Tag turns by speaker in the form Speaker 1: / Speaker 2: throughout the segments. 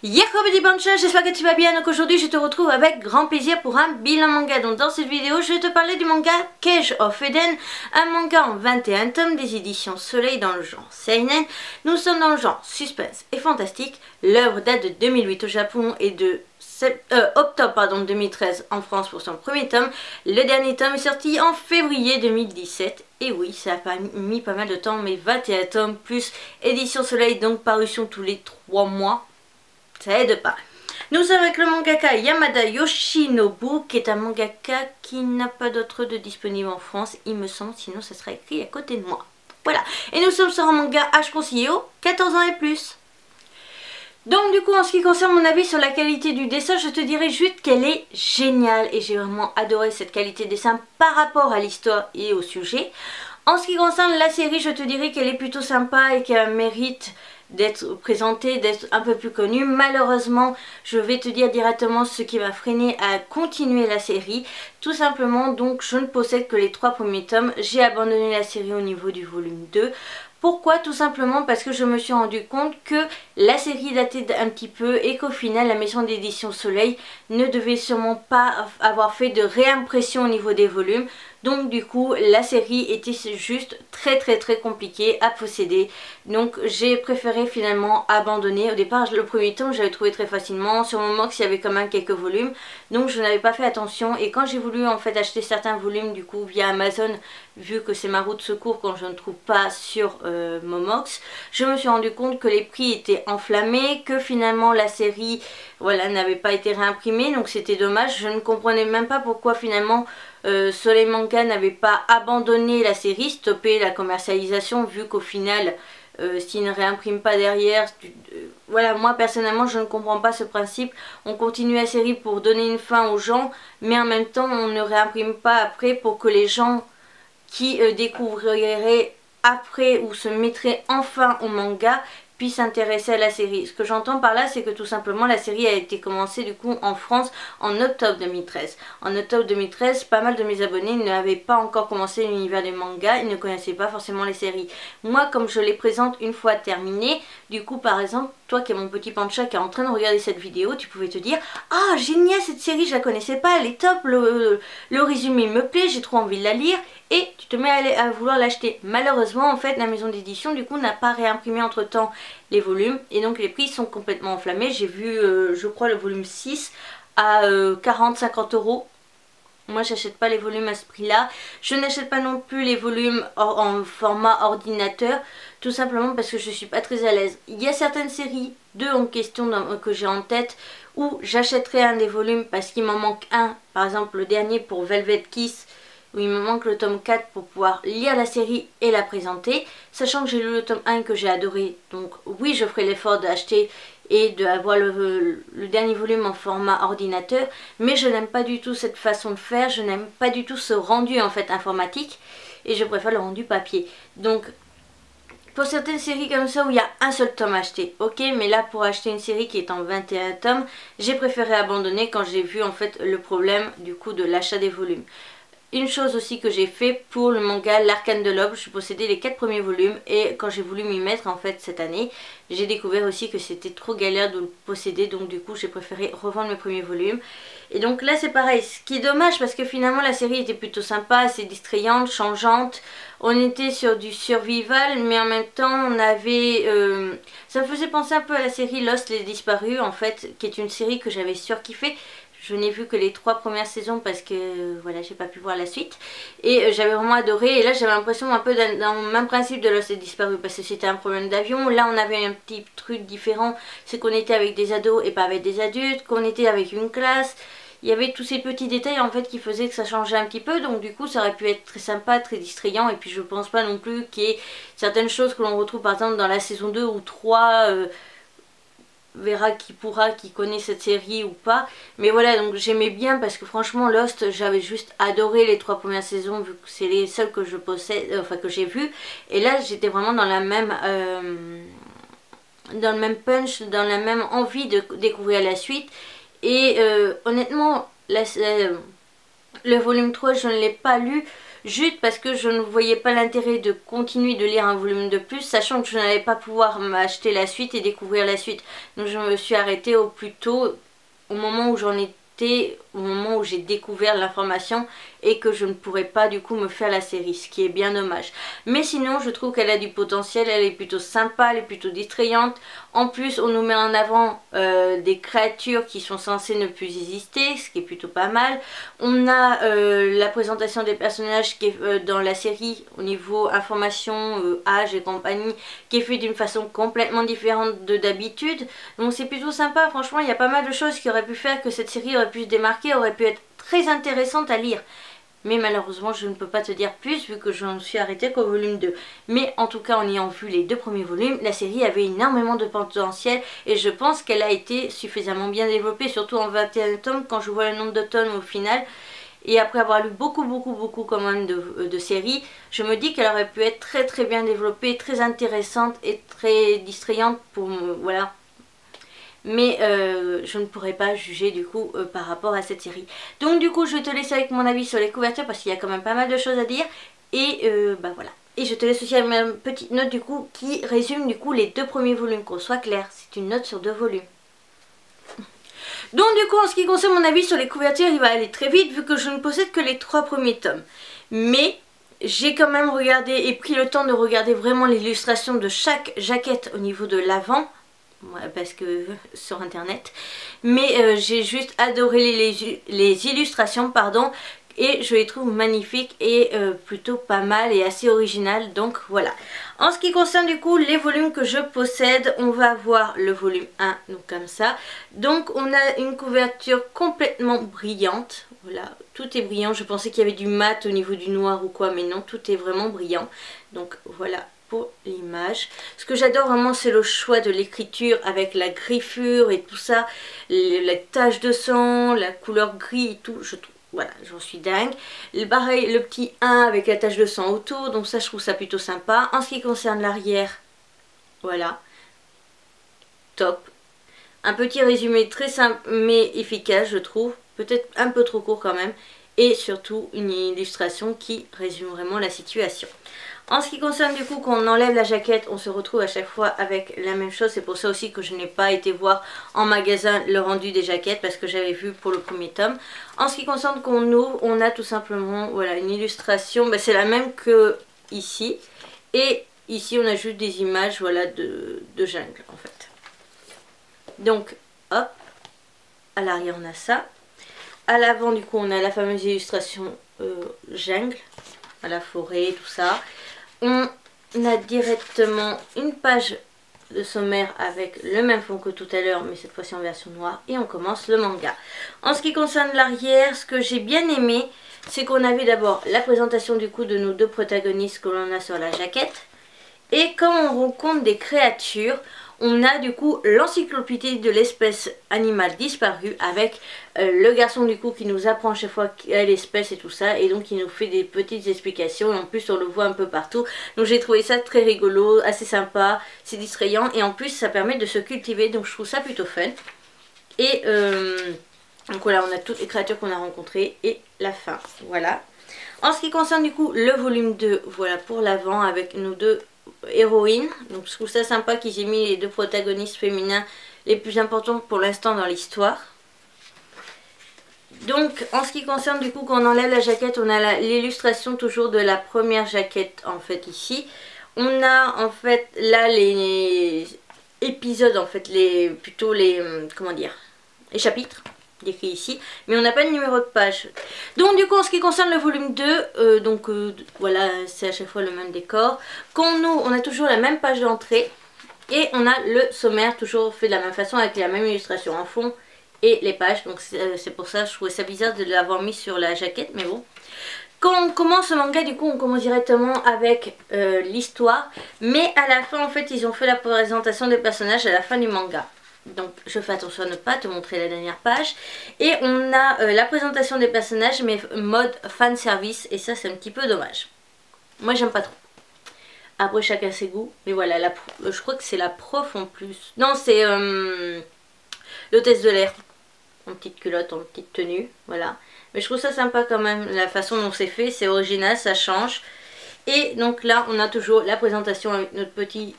Speaker 1: Yahoo petit Bancha, j'espère que tu vas bien. Donc aujourd'hui je te retrouve avec grand plaisir pour un bilan manga. Donc dans cette vidéo je vais te parler du manga Cage of Eden, un manga en 21 tomes des éditions Soleil dans le genre seinen. Nous sommes dans le genre suspense et fantastique. L'œuvre date de 2008 au Japon et de octobre 2013 en France pour son premier tome. Le dernier tome est sorti en février 2017. Et oui, ça a mis pas mal de temps, mais 21 tomes plus édition Soleil, donc parution tous les 3 mois. Ça aide pas. Nous sommes avec le mangaka Yamada Yoshinobu, qui est un mangaka qui n'a pas d'autre de disponible en France, il me semble, sinon ça sera écrit à côté de moi. Voilà. Et nous sommes sur un manga H conseillé aux 14 ans et plus. Donc du coup, en ce qui concerne mon avis sur la qualité du dessin, je te dirais juste qu'elle est géniale. Et j'ai vraiment adoré cette qualité de dessin par rapport à l'histoire et au sujet. En ce qui concerne la série, je te dirais qu'elle est plutôt sympa et qu'elle mérite d'être présentée, d'être un peu plus connue. Malheureusement, je vais te dire directement ce qui m'a freiné à continuer la série. Tout simplement, donc, je ne possède que les 3 premiers tomes. J'ai abandonné la série au niveau du volume 2. Pourquoi? Tout simplement parce que je me suis rendu compte que la série datait un petit peu et qu'au final la maison d'édition Soleil ne devait sûrement pas avoir fait de réimpression au niveau des volumes. Donc du coup la série était juste très compliquée à posséder. Donc j'ai préféré finalement abandonner. Au départ le premier tome j'avais trouvé très facilement. Sur mon Mox il y avait quand même quelques volumes. Donc je n'avais pas fait attention. Et quand j'ai voulu en fait acheter certains volumes du coup via Amazon, vu que c'est ma roue de secours quand je ne trouve pas sur Momox, je me suis rendu compte que les prix étaient enflammés, que finalement la série voilà, n'avait pas été réimprimée, donc c'était dommage. Je ne comprenais même pas pourquoi finalement Soleil Manga n'avait pas abandonné la série, stoppé la commercialisation, vu qu'au final s'ils ne réimpriment pas derrière, voilà, moi personnellement je ne comprends pas ce principe. On continue la série pour donner une fin aux gens, mais en même temps on ne réimprime pas après pour que les gens qui découvriraient après ou se mettraient enfin au manga puissent s'intéresser à la série. Ce que j'entends par là, c'est que tout simplement la série a été commencée du coup en France en octobre 2013. En octobre 2013, pas mal de mes abonnés n'avaient pas encore commencé l'univers des mangas, ils ne connaissaient pas forcément les séries. Moi, comme je les présente une fois terminées, du coup par exemple, toi qui es mon petit pancha qui est en train de regarder cette vidéo, tu pouvais te dire « Ah, génial, cette série, je la connaissais pas, elle est top, le résumé me plaît, j'ai trop envie de la lire. » Et tu te mets à vouloir l'acheter. Malheureusement, en fait, la maison d'édition, du coup, n'a pas réimprimé entre-temps les volumes. Et donc, les prix sont complètement enflammés. J'ai vu, je crois, le volume 6 à 40-50 euros. Moi, j'achète pas les volumes à ce prix-là. Je n'achète pas non plus les volumes en format ordinateur. Tout simplement parce que je suis pas très à l'aise. Il y a certaines séries, 2 en question que j'ai en tête, où j'achèterai un des volumes parce qu'il m'en manque un. Par exemple, le dernier pour Velvet Kiss, où il me manque le tome 4 pour pouvoir lire la série et la présenter, sachant que j'ai lu le tome 1 que j'ai adoré, donc oui je ferai l'effort d'acheter et d'avoir le dernier volume en format ordinateur, mais je n'aime pas du tout cette façon de faire, je n'aime pas du tout ce rendu en fait informatique, et je préfère le rendu papier. Donc pour certaines séries comme ça où il y a un seul tome acheté, ok, mais là pour acheter une série qui est en 21 tomes, j'ai préféré abandonner quand j'ai vu en fait le problème du coup de l'achat des volumes. Une chose aussi que j'ai fait pour le manga L'Arcane de l'Aube, je possédais les 4 premiers volumes et quand j'ai voulu m'y mettre en fait cette année, j'ai découvert aussi que c'était trop galère de le posséder, donc du coup j'ai préféré revendre mes premiers volumes. Et donc là c'est pareil, ce qui est dommage parce que finalement la série était plutôt sympa, assez distrayante, changeante. On était sur du survival mais en même temps on avait... ça me faisait penser un peu à la série Lost les Disparus en fait, qui est une série que j'avais surkiffé. Je n'ai vu que les 3 premières saisons parce que voilà, j'ai pas pu voir la suite. Et j'avais vraiment adoré. Et là, j'avais l'impression un peu dans le même principe de Lost et Disparu parce que c'était un problème d'avion. Là, on avait un petit truc différent. C'est qu'on était avec des ados et pas avec des adultes. Qu'on était avec une classe. Il y avait tous ces petits détails en fait qui faisaient que ça changeait un petit peu. Donc du coup, ça aurait pu être très sympa, très distrayant. Et puis, je pense pas non plus qu'il y ait certaines choses que l'on retrouve par exemple dans la saison 2 ou 3... verra qui pourra, qui connaît cette série ou pas, mais voilà, donc j'aimais bien parce que franchement Lost j'avais juste adoré les 3 premières saisons vu que c'est les seules que je possède, enfin que j'ai vues, et là j'étais vraiment dans la même dans le même punch, dans la même envie de découvrir la suite. Et honnêtement le volume 3 je ne l'ai pas lu juste parce que je ne voyais pas l'intérêt de continuer de lire un volume de plus, sachant que je n'allais pas pouvoir m'acheter la suite et découvrir la suite. Donc je me suis arrêtée au plus tôt, au moment où j'en étais, au moment où j'ai découvert l'information et que je ne pourrais pas du coup me faire la série, ce qui est bien dommage. Mais sinon je trouve qu'elle a du potentiel, elle est plutôt sympa, elle est plutôt distrayante. En plus on nous met en avant des créatures qui sont censées ne plus exister, ce qui est plutôt pas mal. On a la présentation des personnages qui est dans la série au niveau information, âge et compagnie, qui est fait d'une façon complètement différente de d'habitude. Donc c'est plutôt sympa, franchement il y a pas mal de choses qui auraient pu faire que cette série aurait pu se démarquer, aurait pu être très intéressante à lire. Mais malheureusement je ne peux pas te dire plus vu que j'en suis arrêtée qu'au volume 2. Mais en tout cas en ayant vu les deux premiers volumes, la série avait énormément de potentiel et je pense qu'elle a été suffisamment bien développée, surtout en 21 tomes quand je vois le nombre de tomes au final. Et après avoir lu beaucoup quand même de séries, je me dis qu'elle aurait pu être très bien développée, très intéressante et très distrayante pour voilà. Mais je ne pourrais pas juger du coup par rapport à cette série. Donc du coup je vais te laisser avec mon avis sur les couvertures parce qu'il y a quand même pas mal de choses à dire. Et bah voilà. Et je te laisse aussi avec ma petite note du coup qui résume du coup les deux premiers volumes, qu'on soit clair. C'est une note sur 2 volumes. Donc du coup en ce qui concerne mon avis sur les couvertures, il va aller très vite vu que je ne possède que les 3 premiers tomes. Mais j'ai quand même regardé et pris le temps de regarder vraiment l'illustration de chaque jaquette au niveau de l'avant. Ouais, parce que sur internet, mais j'ai juste adoré les illustrations pardon, et je les trouve magnifiques et plutôt pas mal et assez originales. Donc voilà. En ce qui concerne du coup les volumes que je possède, on va avoir le volume 1 donc comme ça. Donc on a une couverture complètement brillante. Voilà, tout est brillant. Je pensais qu'il y avait du mat au niveau du noir ou quoi, mais non, tout est vraiment brillant. Donc voilà pour l'image. Ce que j'adore vraiment c'est le choix de l'écriture avec la griffure et tout ça, la tache de sang, la couleur gris et tout, je trouve, voilà, j'en suis dingue. Pareil, le petit 1 avec la tache de sang autour, donc ça je trouve ça plutôt sympa. En ce qui concerne l'arrière, voilà, top. Un petit résumé très simple mais efficace je trouve, peut-être un peu trop court quand même, et surtout une illustration qui résume vraiment la situation. En ce qui concerne du coup quand on enlève la jaquette, on se retrouve à chaque fois avec la même chose. C'est pour ça aussi que je n'ai pas été voir en magasin le rendu des jaquettes parce que j'avais vu pour le premier tome. En ce qui concerne qu'on ouvre, on a tout simplement voilà, une illustration, ben, c'est la même que ici. Et ici on a juste des images voilà, de jungle en fait. Donc hop, à l'arrière on a ça. À l'avant du coup on a la fameuse illustration jungle, à la forêt, tout ça. On a directement une page de sommaire avec le même fond que tout à l'heure, mais cette fois-ci en version noire. Et on commence le manga. En ce qui concerne l'arrière, ce que j'ai bien aimé, c'est qu'on avait d'abord la présentation du coup de nos 2 protagonistes que l'on a sur la jaquette. Et quand on rencontre des créatures, on a du coup l'encyclopédie de l'espèce animale disparue avec le garçon du coup qui nous apprend chaque fois quelle espèce et tout ça, et donc qui nous fait des petites explications et en plus on le voit un peu partout. Donc j'ai trouvé ça très rigolo, assez sympa, c'est distrayant et en plus ça permet de se cultiver, donc je trouve ça plutôt fun. Et donc voilà, on a toutes les créatures qu'on a rencontrées et la fin, voilà. En ce qui concerne du coup le volume 2, voilà pour l'avant avec nos 2 héroïnes. Donc je trouve ça sympa qu'ils aient mis les 2 protagonistes féminins les plus importants pour l'instant dans l'histoire. Donc en ce qui concerne du coup quand on enlève la jaquette, on a l'illustration toujours de la première jaquette en fait ici. On a en fait là les épisodes en fait, plutôt les comment dire, les chapitres décrits ici, mais on n'a pas de numéro de page. Donc du coup en ce qui concerne le volume 2, voilà, c'est à chaque fois le même décor. Quand nous, on a toujours la même page d'entrée et on a le sommaire toujours fait de la même façon avec la même illustration en fond et les pages. Donc c'est pour ça que je trouvais ça bizarre de l'avoir mis sur la jaquette, mais bon. Quand on commence le manga, du coup on commence directement avec l'histoire, mais à la fin en fait ils ont fait la présentation des personnages à la fin du manga. Donc je fais attention à ne pas te montrer la dernière page. Et on a la présentation des personnages mais mode fan service, et ça c'est un petit peu dommage. Moi j'aime pas trop. Après chacun ses goûts. Mais voilà, je crois que c'est la prof en plus. Non, c'est l'hôtesse de l'air. En petite culotte, en petite tenue. Voilà. Mais je trouve ça sympa quand même, la façon dont c'est fait, c'est original, ça change. Et donc là on a toujours la présentation avec notre petit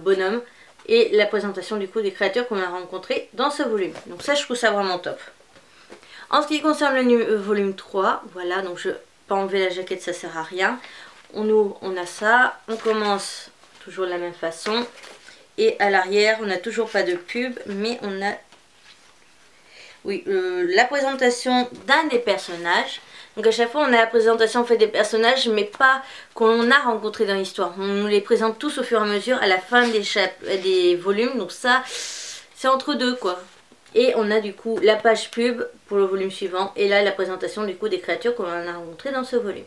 Speaker 1: bonhomme et la présentation du coup des créatures qu'on a rencontrées dans ce volume. Donc ça je trouve ça vraiment top. En ce qui concerne le volume 3, voilà, donc je ne vais pas enlever la jaquette, ça sert à rien. On ouvre, on a ça, on commence toujours de la même façon. Et à l'arrière on n'a toujours pas de pub, mais on a la présentation d'un des personnages. Donc à chaque fois on a la présentation fait des personnages, mais pas qu'on a rencontrés dans l'histoire. On nous les présente tous au fur et à mesure à la fin des volumes. Donc ça c'est entre deux quoi. Et on a du coup la page pub pour le volume suivant. Et là la présentation du coup des créatures qu'on a rencontrées dans ce volume.